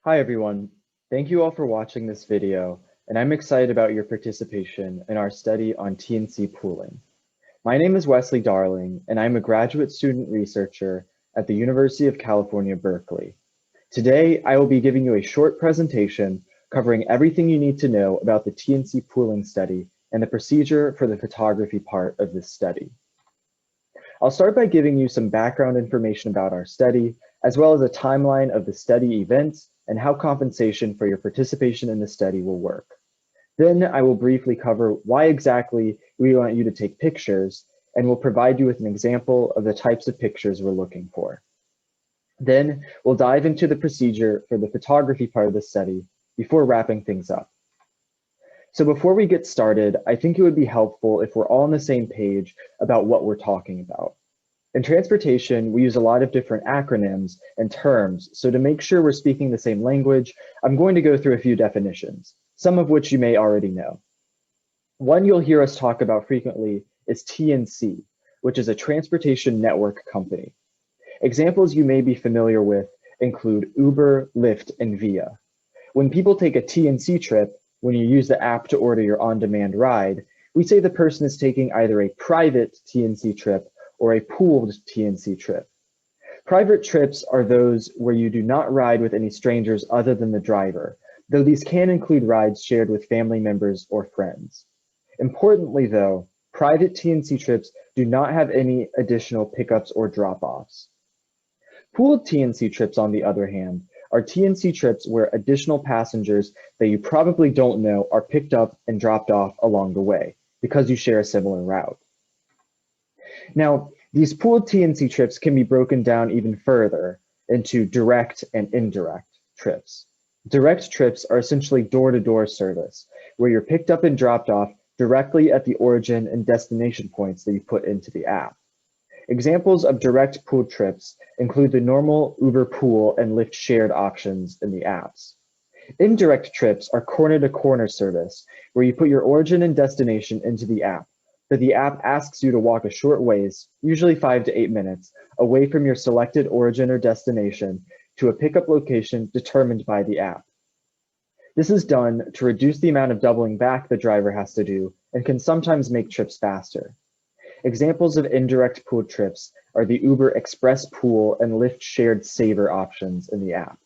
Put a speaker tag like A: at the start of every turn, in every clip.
A: Hi everyone, thank you all for watching this video, and I'm excited about your participation in our study on TNC pooling. My name is Wesley Darling, and I'm a graduate student researcher at the University of California, Berkeley. Today, I will be giving you a short presentation covering everything you need to know about the TNC pooling study and the procedure for the photography part of this study. I'll start by giving you some background information about our study, as well as a timeline of the study events and how compensation for your participation in the study will work. Then I will briefly cover why exactly we want you to take pictures, and we'll provide you with an example of the types of pictures we're looking for. Then we'll dive into the procedure for the photography part of the study before wrapping things up. So before we get started, I think it would be helpful if we're all on the same page about what we're talking about. In transportation, we use a lot of different acronyms and terms, so to make sure we're speaking the same language, I'm going to go through a few definitions, some of which you may already know. One you'll hear us talk about frequently is TNC, which is a transportation network company. Examples you may be familiar with include Uber, Lyft, and Via. When people take a TNC trip, when you use the app to order your on-demand ride, we say the person is taking either a private TNC trip or a pooled TNC trip. Private trips are those where you do not ride with any strangers other than the driver, though these can include rides shared with family members or friends. Importantly though, private TNC trips do not have any additional pickups or drop-offs. Pooled TNC trips, on the other hand, are TNC trips where additional passengers that you probably don't know are picked up and dropped off along the way because you share a similar route. Now, these pooled TNC trips can be broken down even further into direct and indirect trips. Direct trips are essentially door-to-door service, where you're picked up and dropped off directly at the origin and destination points that you put into the app. Examples of direct pooled trips include the normal Uber Pool and Lyft shared options in the apps. Indirect trips are corner-to-corner service, where you put your origin and destination into the app, but the app asks you to walk a short ways, usually 5 to 8 minutes, away from your selected origin or destination to a pickup location determined by the app. This is done to reduce the amount of doubling back the driver has to do and can sometimes make trips faster. Examples of indirect pooled trips are the Uber Express Pool and Lyft Shared Saver options in the app.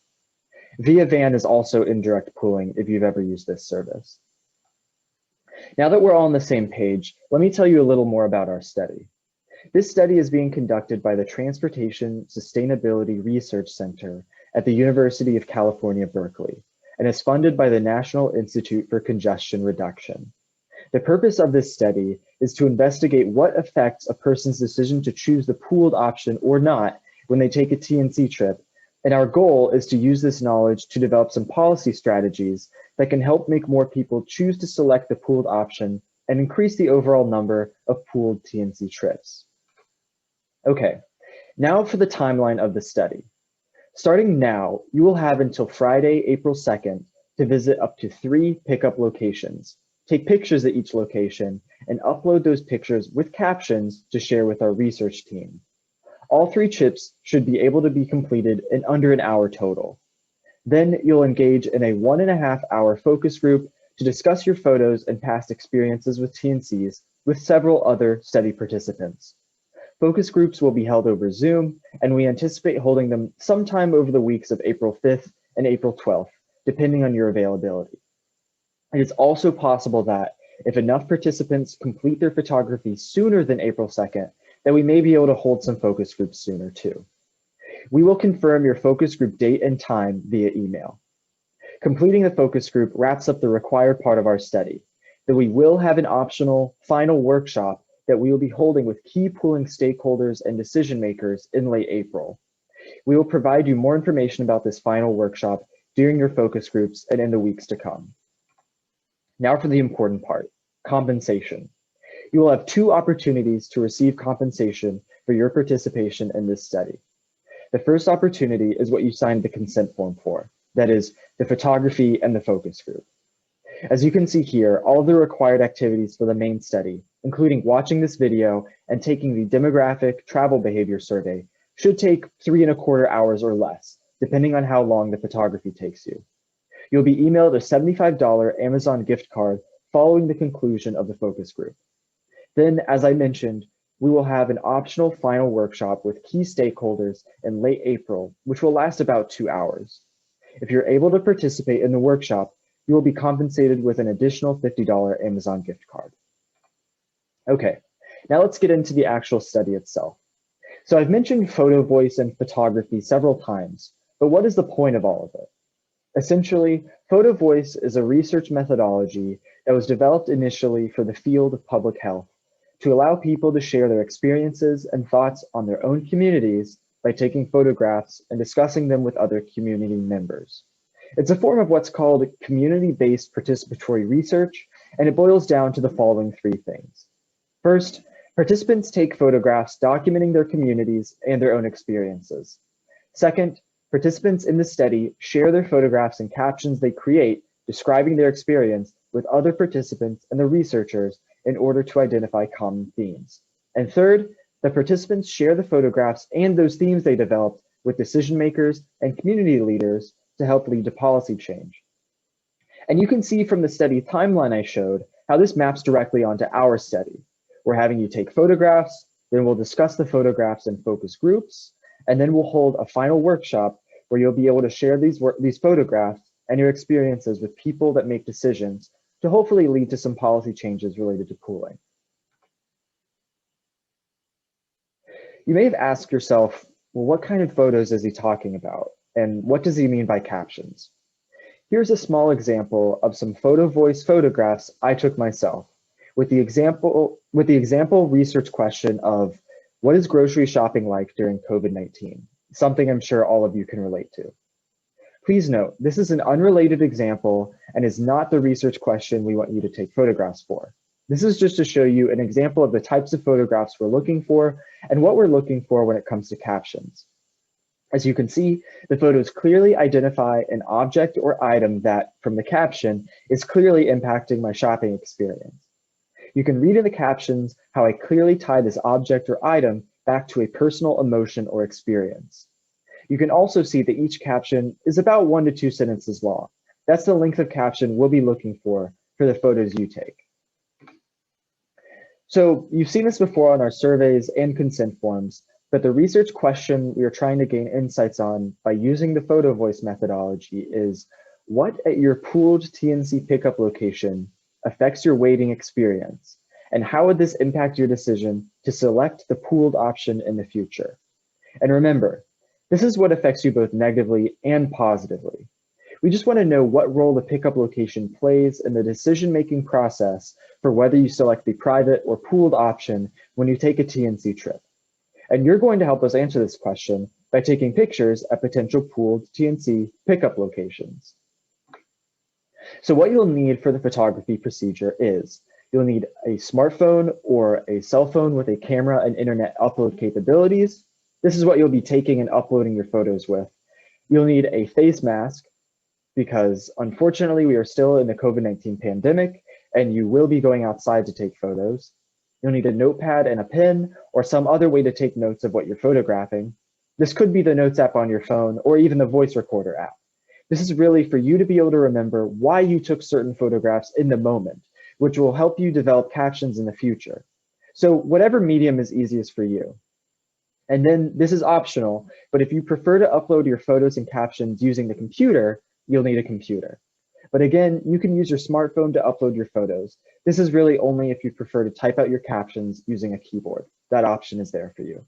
A: Via Van is also indirect pooling if you've ever used this service. Now that we're all on the same page, let me tell you a little more about our study. This study is being conducted by the Transportation Sustainability Research Center at the University of California, Berkeley, and is funded by the National Institute for Congestion Reduction. The purpose of this study is to investigate what affects a person's decision to choose the pooled option or not when they take a TNC trip, and our goal is to use this knowledge to develop some policy strategies that can help make more people choose to select the pooled option and increase the overall number of pooled TNC trips. Okay, now for the timeline of the study. Starting now, you will have until Friday, April 2nd to visit up to 3 pickup locations, take pictures at each location, and upload those pictures with captions to share with our research team. All 3 trips should be able to be completed in under an hour total. Then you'll engage in a 1.5-hour focus group to discuss your photos and past experiences with TNCs with several other study participants. Focus groups will be held over Zoom, and we anticipate holding them sometime over the weeks of April 5th and April 12th, depending on your availability. It is also possible that if enough participants complete their photography sooner than April 2nd, that we may be able to hold some focus groups sooner too. We will confirm your focus group date and time via email. Completing the focus group wraps up the required part of our study, though we will have an optional final workshop that we will be holding with key pooling stakeholders and decision makers in late April. We will provide you more information about this final workshop during your focus groups and in the weeks to come. Now for the important part, compensation. You will have 2 opportunities to receive compensation for your participation in this study. The first opportunity is what you signed the consent form for, that is, the photography and the focus group. As you can see here, all of the required activities for the main study, including watching this video and taking the demographic travel behavior survey, should take 3.25 hours or less, depending on how long the photography takes you. You'll be emailed a $75 Amazon gift card following the conclusion of the focus group. Then, as I mentioned, we will have an optional final workshop with key stakeholders in late April, which will last about 2 hours. If you're able to participate in the workshop, you will be compensated with an additional $50 Amazon gift card. Okay, now let's get into the actual study itself. So I've mentioned photo voice and photography several times, but what is the point of all of it? Essentially, photo voice is a research methodology that was developed initially for the field of public health to allow people to share their experiences and thoughts on their own communities by taking photographs and discussing them with other community members. It's a form of what's called community-based participatory research, and it boils down to the following 3 things. First, participants take photographs documenting their communities and their own experiences. Second, participants in the study share their photographs and captions they create describing their experience with other participants and the researchers in order to identify common themes. And third, the participants share the photographs and those themes they developed with decision makers and community leaders to help lead to policy change. And you can see from the study timeline I showed how this maps directly onto our study. We're having you take photographs, then we'll discuss the photographs in focus groups, and then we'll hold a final workshop where you'll be able to share these photographs and your experiences with people that make decisions to hopefully lead to some policy changes related to pooling. You may have asked yourself, well, what kind of photos is he talking about? And what does he mean by captions? Here's a small example of some photo voice photographs I took myself with the example research question of what is grocery shopping like during COVID-19? Something I'm sure all of you can relate to. Please note, this is an unrelated example and is not the research question we want you to take photographs for. This is just to show you an example of the types of photographs we're looking for and what we're looking for when it comes to captions. As you can see, the photos clearly identify an object or item that, from the caption, is clearly impacting my shopping experience. You can read in the captions how I clearly tie this object or item back to a personal emotion or experience. You can also see that each caption is about 1 to 2 sentences long. That's the length of caption we'll be looking for the photos you take. So you've seen this before on our surveys and consent forms, but the research question we are trying to gain insights on by using the photo voice methodology is, what at your pooled TNC pickup location affects your waiting experience? And how would this impact your decision to select the pooled option in the future? And remember, this is what affects you both negatively and positively. We just want to know what role the pickup location plays in the decision-making process for whether you select the private or pooled option when you take a TNC trip. And you're going to help us answer this question by taking pictures at potential pooled TNC pickup locations. So what you'll need for the photography procedure is, you'll need a smartphone or a cell phone with a camera and internet upload capabilities. This is what you'll be taking and uploading your photos with. You'll need a face mask because unfortunately we are still in the COVID-19 pandemic and you will be going outside to take photos. You'll need a notepad and a pen or some other way to take notes of what you're photographing. This could be the Notes app on your phone or even the voice recorder app. This is really for you to be able to remember why you took certain photographs in the moment, which will help you develop captions in the future. So whatever medium is easiest for you. And then this is optional, but if you prefer to upload your photos and captions using the computer, you'll need a computer. But again, you can use your smartphone to upload your photos. This is really only if you prefer to type out your captions using a keyboard. That option is there for you.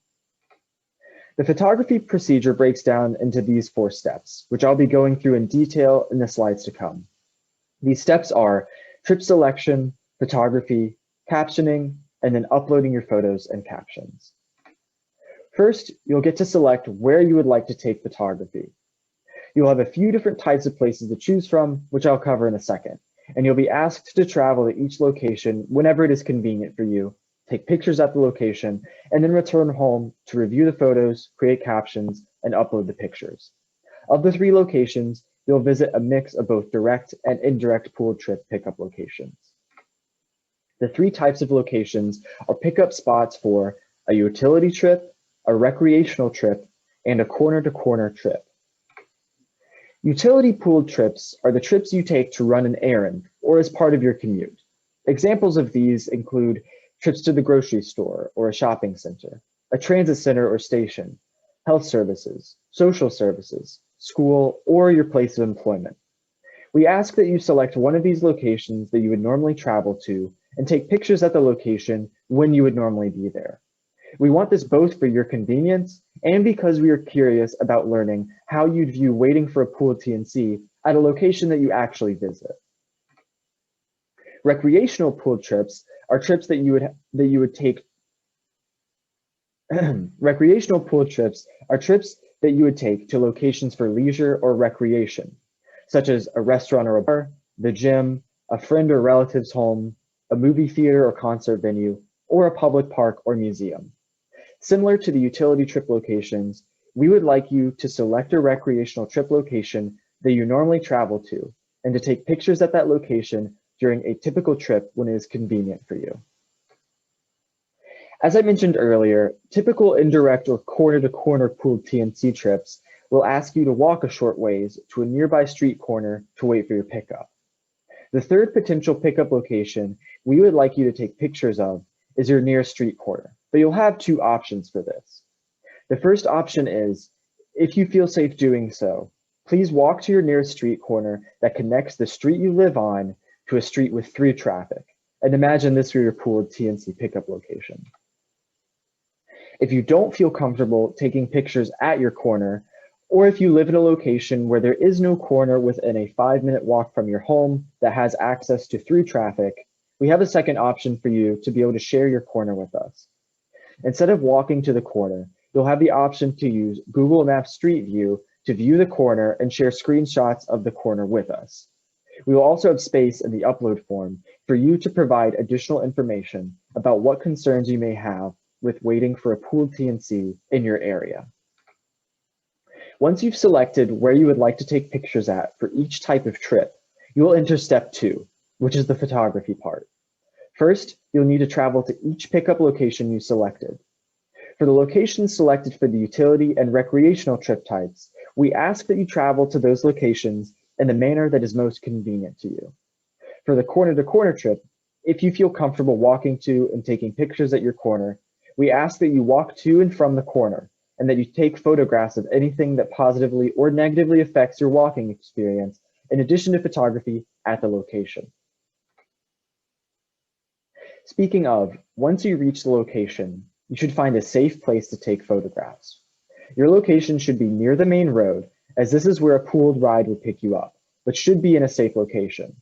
A: The photography procedure breaks down into these 4 steps, which I'll be going through in detail in the slides to come. These steps are trip selection, photography, captioning, and then uploading your photos and captions. First, you'll get to select where you would like to take photography. You'll have a few different types of places to choose from, which I'll cover in a second. And you'll be asked to travel to each location whenever it is convenient for you, take pictures at the location, and then return home to review the photos, create captions, and upload the pictures. Of the 3 locations, you'll visit a mix of both direct and indirect pooled trip pickup locations. The 3 types of locations are pickup spots for a utility trip, a recreational trip, and a corner-to-corner trip. Utility pooled trips are the trips you take to run an errand or as part of your commute. Examples of these include trips to the grocery store or a shopping center, a transit center or station, health services, social services, school, or your place of employment. We ask that you select one of these locations that you would normally travel to and take pictures at the location when you would normally be there. We want this both for your convenience and because we are curious about learning how you'd view waiting for a pooled TNC at a location that you actually visit. Recreational pooled trips are trips that you would take. Recreational pooled trips are trips that you would take to locations for leisure or recreation, such as a restaurant or a bar, the gym, a friend or relative's home, a movie theater or concert venue, or a public park or museum. Similar to the utility trip locations, we would like you to select a recreational trip location that you normally travel to and to take pictures at that location during a typical trip when it is convenient for you. As I mentioned earlier, typical indirect or corner-to-corner pooled TNC trips will ask you to walk a short ways to a nearby street corner to wait for your pickup. The third potential pickup location we would like you to take pictures of is your nearest street corner, but you'll have two options for this. The first option is, if you feel safe doing so, please walk to your nearest street corner that connects the street you live on to a street with through traffic, and imagine this for your pooled TNC pickup location. If you don't feel comfortable taking pictures at your corner, or if you live in a location where there is no corner within a 5-minute walk from your home that has access to through traffic, we have a second option for you to be able to share your corner with us. Instead of walking to the corner, you'll have the option to use Google Maps Street View to view the corner and share screenshots of the corner with us. We will also have space in the upload form for you to provide additional information about what concerns you may have with waiting for a pooled TNC in your area. Once you've selected where you would like to take pictures at for each type of trip, you will enter step 2, which is the photography part. First, you'll need to travel to each pickup location you selected. For the locations selected for the utility and recreational trip types, we ask that you travel to those locations in the manner that is most convenient to you. For the corner-to-corner trip, if you feel comfortable walking to and taking pictures at your corner, we ask that you walk to and from the corner and that you take photographs of anything that positively or negatively affects your walking experience, in addition to photography at the location. Speaking of, once you reach the location, you should find a safe place to take photographs. Your location should be near the main road, as this is where a pooled ride would pick you up, but should be in a safe location.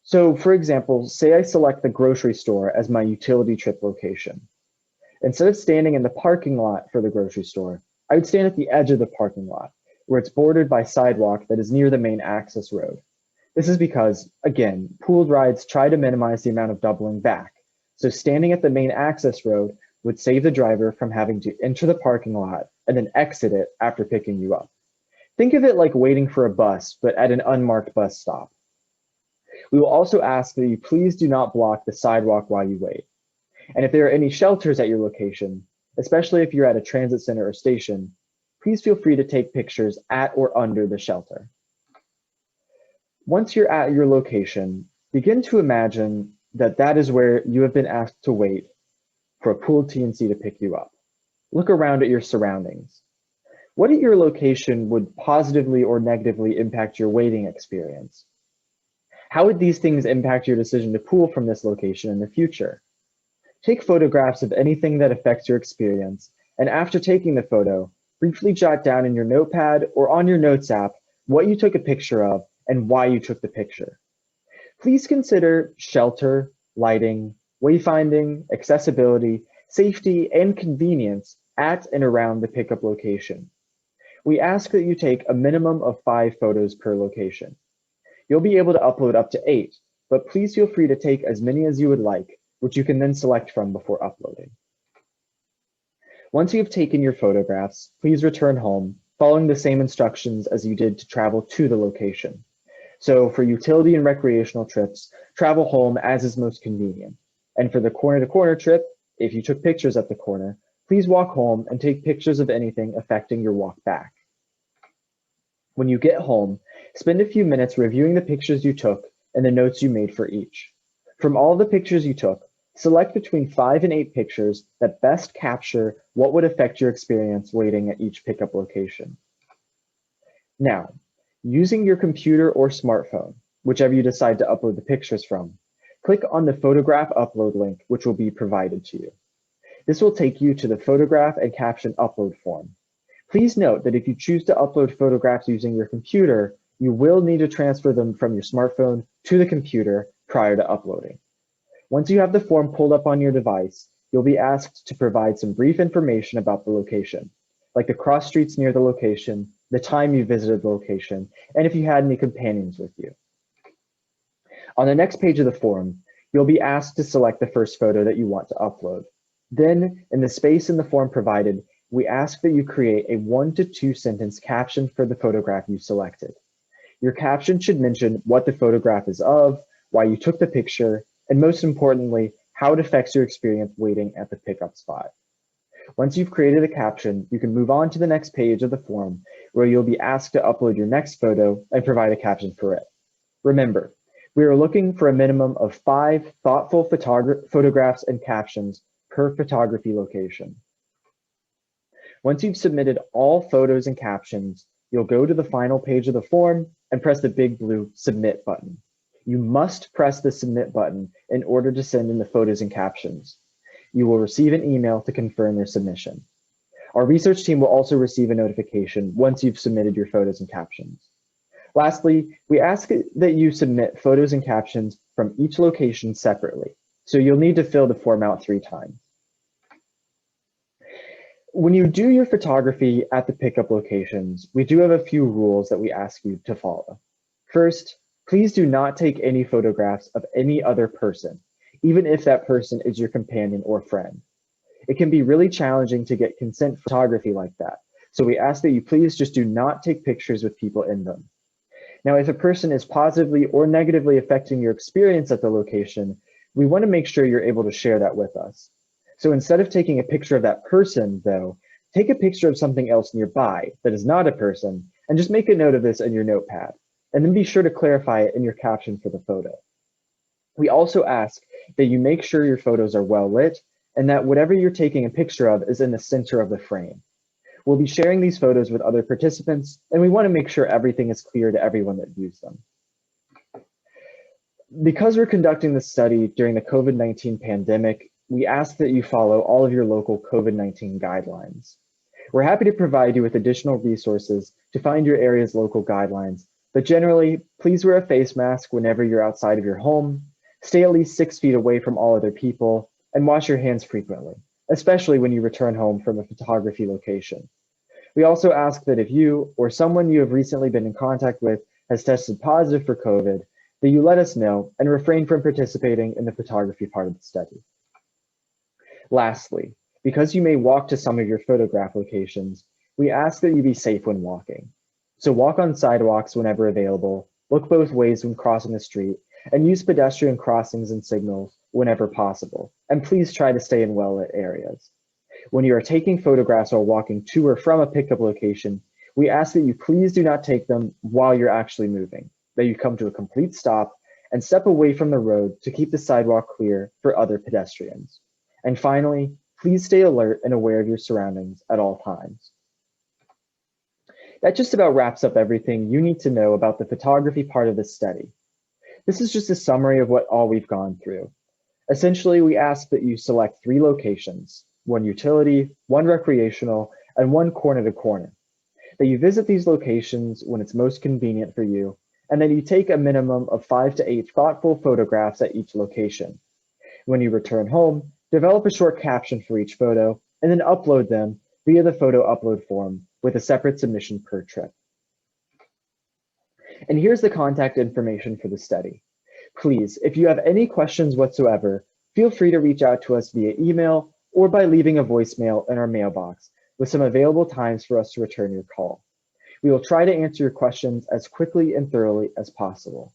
A: So for example, say I select the grocery store as my utility trip location. Instead of standing in the parking lot for the grocery store, I would stand at the edge of the parking lot, where it's bordered by sidewalk that is near the main access road. This is because, again, pooled rides try to minimize the amount of doubling back, so standing at the main access road would save the driver from having to enter the parking lot and then exit it after picking you up. Think of it like waiting for a bus, but at an unmarked bus stop. We will also ask that you please do not block the sidewalk while you wait. And if there are any shelters at your location, especially if you're at a transit center or station, please feel free to take pictures at or under the shelter. Once you're at your location, begin to imagine that that is where you have been asked to wait for a pooled TNC to pick you up. Look around at your surroundings. What at your location would positively or negatively impact your waiting experience? How would these things impact your decision to pool from this location in the future? Take photographs of anything that affects your experience, and after taking the photo, briefly jot down in your notepad or on your notes app what you took a picture of and why you took the picture. Please consider shelter, lighting, wayfinding, accessibility, safety, and convenience at and around the pickup location. We ask that you take a minimum of 5 photos per location. You'll be able to upload up to 8, but please feel free to take as many as you would like, which you can then select from before uploading. Once you have taken your photographs, please return home, following the same instructions as you did to travel to the location. So for utility and recreational trips, travel home as is most convenient. And for the corner-to-corner trip, if you took pictures at the corner, please walk home and take pictures of anything affecting your walk back. When you get home, spend a few minutes reviewing the pictures you took and the notes you made for each. From all the pictures you took, select between 5 and 8 pictures that best capture what would affect your experience waiting at each pickup location. Now, using your computer or smartphone, whichever you decide to upload the pictures from, click on the photograph upload link, which will be provided to you. This will take you to the photograph and caption upload form. Please note that if you choose to upload photographs using your computer, you will need to transfer them from your smartphone to the computer prior to uploading. Once you have the form pulled up on your device, you'll be asked to provide some brief information about the location, like the cross streets near the location, the time you visited the location, and if you had any companions with you. On the next page of the form, you'll be asked to select the first photo that you want to upload. Then, in the space in the form provided, we ask that you create a 1 to 2 sentence caption for the photograph you selected. Your caption should mention what the photograph is of, why you took the picture, and most importantly, how it affects your experience waiting at the pickup spot. Once you've created a caption, you can move on to the next page of the form where you'll be asked to upload your next photo and provide a caption for it. Remember, we are looking for a minimum of 5 thoughtful photographs and captions per photography location. Once you've submitted all photos and captions, you'll go to the final page of the form and press the big blue Submit button. You must press the Submit button in order to send in the photos and captions. You will receive an email to confirm your submission. Our research team will also receive a notification once you've submitted your photos and captions. Lastly, we ask that you submit photos and captions from each location separately, so you'll need to fill the form out 3 times. When you do your photography at the pickup locations, we do have a few rules that we ask you to follow. First, please do not take any photographs of any other person, even if that person is your companion or friend. It can be really challenging to get consent photography like that, so we ask that you please just do not take pictures with people in them. Now, if a person is positively or negatively affecting your experience at the location, we want to make sure you're able to share that with us. So instead of taking a picture of that person, though, take a picture of something else nearby that is not a person, and just make a note of this in your notepad, and then be sure to clarify it in your caption for the photo. We also ask that you make sure your photos are well lit, and that whatever you're taking a picture of is in the center of the frame. We'll be sharing these photos with other participants, and we want to make sure everything is clear to everyone that views them. Because we're conducting this study during the COVID-19 pandemic, we ask that you follow all of your local COVID-19 guidelines. We're happy to provide you with additional resources to find your area's local guidelines, but generally, please wear a face mask whenever you're outside of your home, stay at least 6 feet away from all other people, and wash your hands frequently, especially when you return home from a photography location. We also ask that if you or someone you have recently been in contact with has tested positive for COVID, that you let us know and refrain from participating in the photography part of the study. Lastly, because you may walk to some of your photograph locations, we ask that you be safe when walking. So walk on sidewalks whenever available, look both ways when crossing the street, and use pedestrian crossings and signals whenever possible. And please try to stay in well-lit areas. When you are taking photographs or walking to or from a pickup location, we ask that you please do not take them while you're actually moving, that you come to a complete stop and step away from the road to keep the sidewalk clear for other pedestrians. And finally, please stay alert and aware of your surroundings at all times. That just about wraps up everything you need to know about the photography part of this study. This is just a summary of what all we've gone through. Essentially, we ask that you select 3 locations, 1 utility, 1 recreational, and 1 corner to corner. That you visit these locations when it's most convenient for you, and that you take a minimum of 5 to 8 thoughtful photographs at each location. When you return home, develop a short caption for each photo, and then upload them via the photo upload form with a separate submission per trip. And here's the contact information for the study. Please, if you have any questions whatsoever, feel free to reach out to us via email or by leaving a voicemail in our mailbox with some available times for us to return your call. We will try to answer your questions as quickly and thoroughly as possible.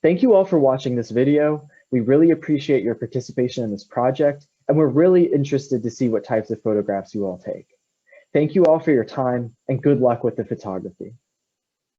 A: Thank you all for watching this video. We really appreciate your participation in this project, and we're really interested to see what types of photographs you all take. Thank you all for your time and good luck with the photography.